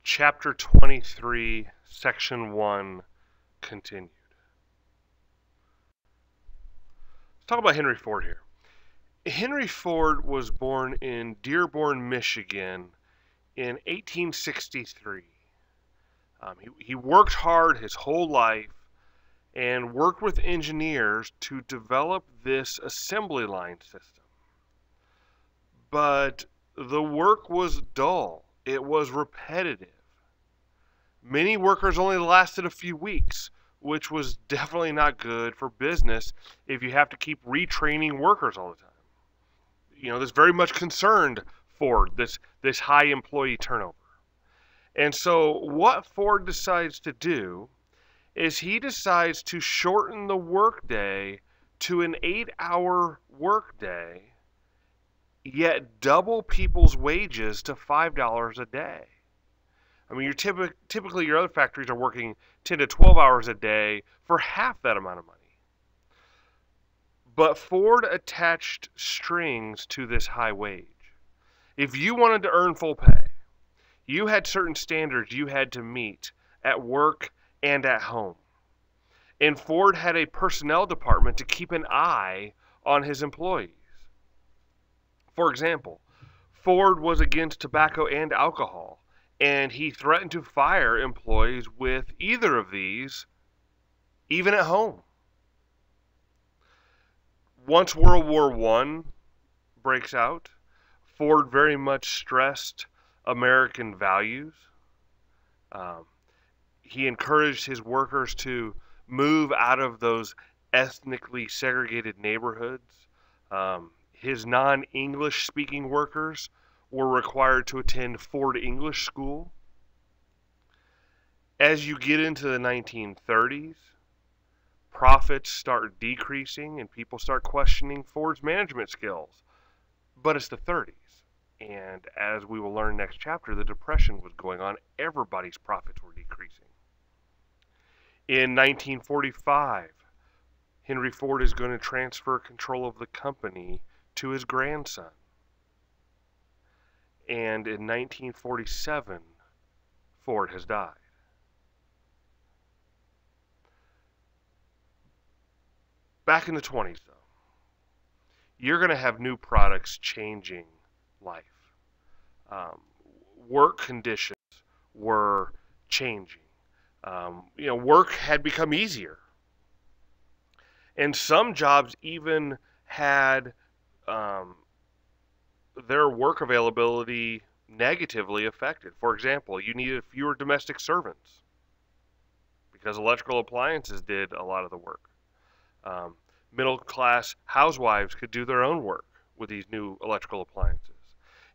Chapter 23, Section 1, continued. Let's talk about Henry Ford here. Henry Ford was born in Dearborn, Michigan in 1863. He worked hard his whole life and worked with engineers to develop this assembly line system. But the work was dull. It was repetitive. Many workers only lasted a few weeks, which was definitely not good for business if you have to keep retraining workers all the time. This very much concerned Ford, this high employee turnover. And so what Ford decides to do is he decides to shorten the workday to an 8-hour workday, yet double people's wages to $5 a day. I mean, typically your other factories are working 10 to 12 hours a day for half that amount of money. But Ford attached strings to this high wage. If you wanted to earn full pay, you had certain standards you had to meet at work and at home. And Ford had a personnel department to keep an eye on his employees. For example, Ford was against tobacco and alcohol, and he threatened to fire employees with either of these, even at home. Once World War I breaks out, Ford very much stressed American values. He encouraged his workers to move out of those ethnically segregated neighborhoods. His non-English speaking workers were required to attend Ford English School. As you get into the 1930s, profits start decreasing and people start questioning Ford's management skills. But it's the 30s. And as we will learn next chapter, the Depression was going on. Everybody's profits were decreasing. In 1945, Henry Ford is going to transfer control of the company to his grandson. And in 1947, Ford has died. Back in the 20s, though, you're going to have new products changing life. Work conditions were changing. Work had become easier. And some jobs even had their work availability negatively affected. For example, you needed fewer domestic servants because electrical appliances did a lot of the work. Middle-class housewives could do their own work with these new electrical appliances.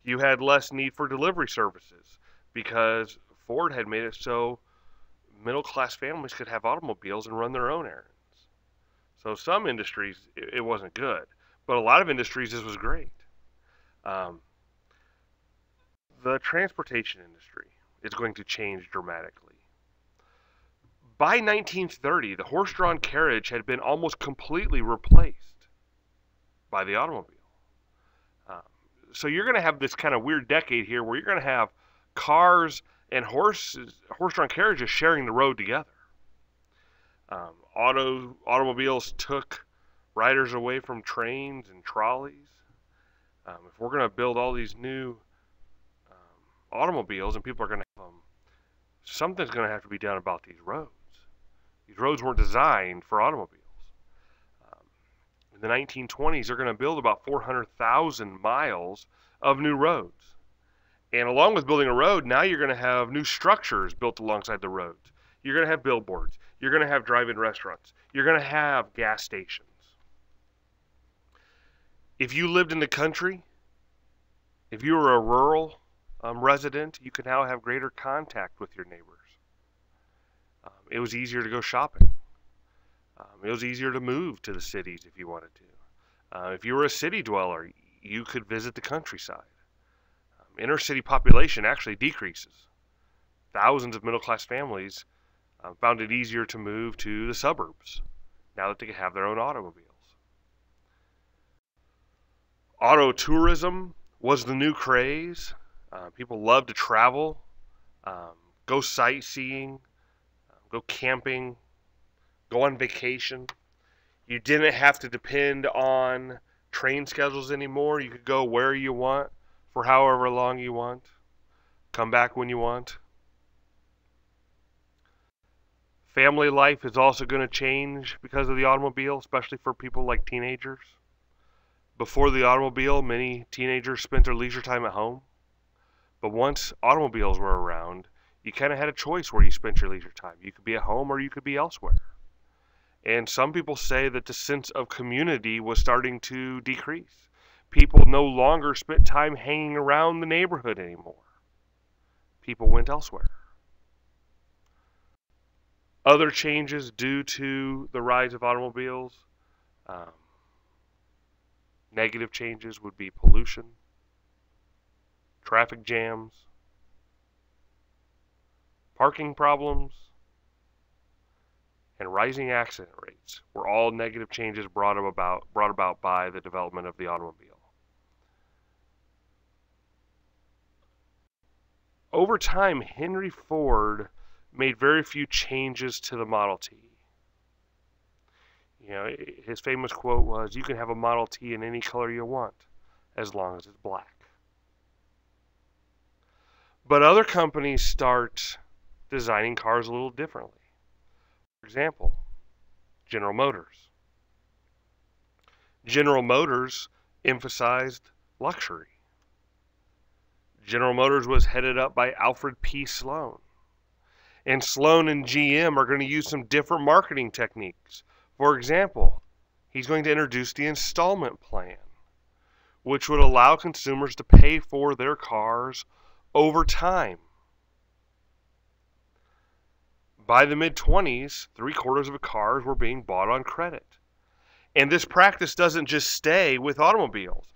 You had less need for delivery services because Ford had made it so middle-class families could have automobiles and run their own errands. So some industries, it wasn't good, but a lot of industries, this was great. The transportation industry is going to change dramatically. By 1930, the horse-drawn carriage had been almost completely replaced by the automobile. So you're going to have this kind of weird decade here where you're going to have cars and horse-drawn carriages sharing the road together. Automobiles took riders away from trains and trolleys. If we're going to build all these new automobiles and people are going to have them, something's going to have to be done about these roads. These roads weren't designed for automobiles. In the 1920s, they're going to build about 400,000 miles of new roads. And along with building a road, now you're going to have new structures built alongside the roads. You're going to have billboards. You're going to have drive-in restaurants. You're going to have gas stations. If you lived in the country, if you were a rural resident, you could now have greater contact with your neighbors. It was easier to go shopping. It was easier to move to the cities if you wanted to. If you were a city dweller, you could visit the countryside. Inner city population actually decreases. Thousands of middle-class families found it easier to move to the suburbs now that they could have their own automobiles. Auto tourism was the new craze. People loved to travel. um, go sightseeing, go camping, go on vacation. You didn't have to depend on train schedules anymore. You could go where you want for however long you want, come back when you want. Family life is also going to change because of the automobile, especially for people like teenagers. Before the automobile, many teenagers spent their leisure time at home. But once automobiles were around, you kind of had a choice where you spent your leisure time. You could be at home or you could be elsewhere. And some people say that the sense of community was starting to decrease. People no longer spent time hanging around the neighborhood anymore. People went elsewhere. Other changes due to the rise of automobiles, um, negative changes would be pollution, traffic jams, parking problems, and rising accident rates were all negative changes brought about by the development of the automobile. Over time, Henry Ford made very few changes to the Model T. You know, his famous quote was, "You can have a Model T in any color you want, as long as it's black." But other companies start designing cars a little differently. For example, General Motors. General Motors emphasized luxury. General Motors was headed up by Alfred P. Sloan. And Sloan and GM are going to use some different marketing techniques. For example, he's going to introduce the installment plan, which would allow consumers to pay for their cars over time. By the mid-20s, 3/4 of cars were being bought on credit. And this practice doesn't just stay with automobiles.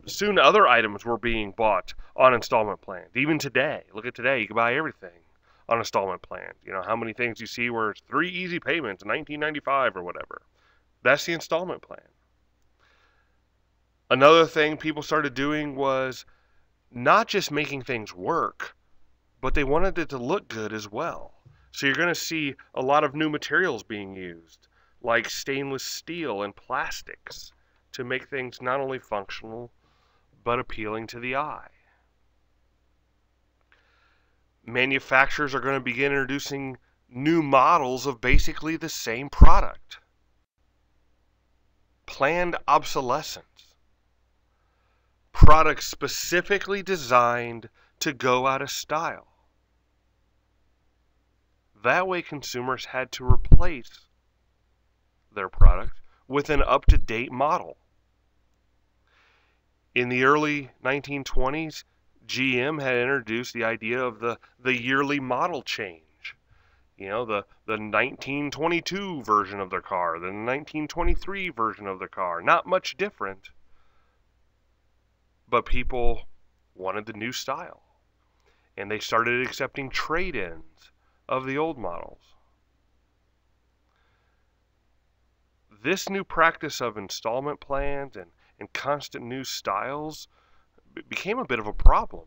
Soon other items were being bought on installment plans. Even today, look at today, you can buy everything on installment plans. You know, how many things you see where it's 3 easy payments, $19.95 or whatever. That's the installment plan. Another thing people started doing was not just making things work, but they wanted it to look good as well. So you're going to see a lot of new materials being used, like stainless steel and plastics, to make things not only functional, but appealing to the eye. Manufacturers are going to begin introducing new models of basically the same product. Planned obsolescence. Products specifically designed to go out of style. That way consumers had to replace their product with an up-to-date model. In the early 1920s, GM had introduced the idea of the yearly model change. You know, the 1922 version of their car, the 1923 version of their car. Not much different, but people wanted the new style. And they started accepting trade-ins of the old models. This new practice of installment plans and constant new styles became a bit of a problem.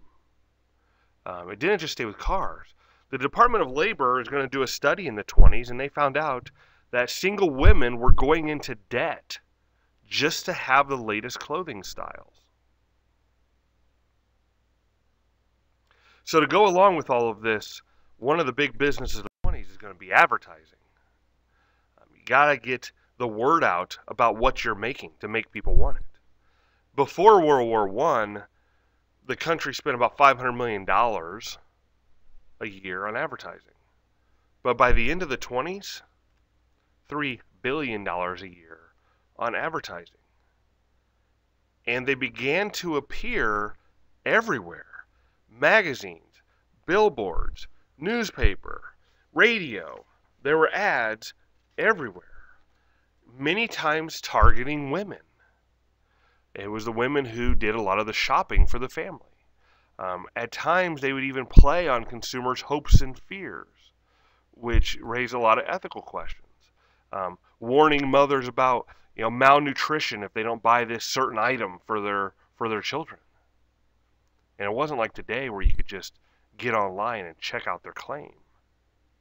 It didn't just stay with cars. The Department of Labor is going to do a study in the 20s, and they found out that single women were going into debt just to have the latest clothing styles. So to go along with all of this, one of the big businesses of the 20s is going to be advertising. You got to get the word out about what you're making to make people want it. Before World War I, the country spent about $500 million a year on advertising. But by the end of the 20s, $3 billion a year on advertising. And they began to appear everywhere. Magazines, billboards, newspaper, radio. There were ads everywhere. Many times targeting women. It was the women who did a lot of the shopping for the family. At times, they would even play on consumers' hopes and fears, which raised a lot of ethical questions. Warning mothers about, malnutrition if they don't buy this certain item for their children. And it wasn't like today where you could just get online and check out their claim.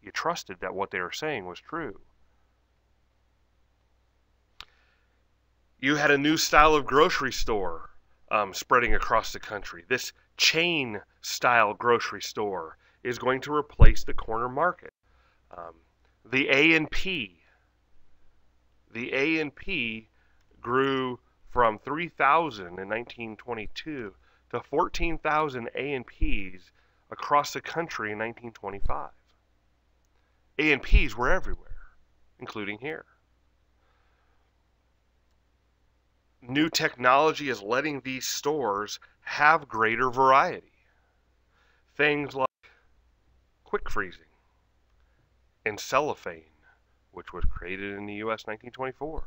You trusted that what they were saying was true. You had a new style of grocery store spreading across the country. This chain style grocery store is going to replace the corner market. Um, the A&P. The A&P grew from 3,000 in 1922 to 14,000 A&Ps across the country in 1925. A&Ps were everywhere, including here. New technology is letting these stores have greater variety. Things like quick freezing and cellophane, which was created in the US 1924.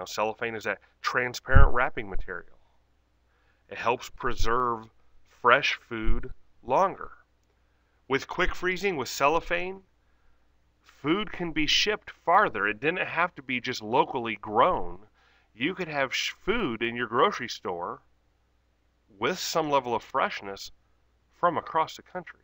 Cellophane is that transparent wrapping material. It helps preserve fresh food longer. With quick freezing, with cellophane, food can be shipped farther. It didn't have to be just locally grown. You could have food in your grocery store with some level of freshness from across the country.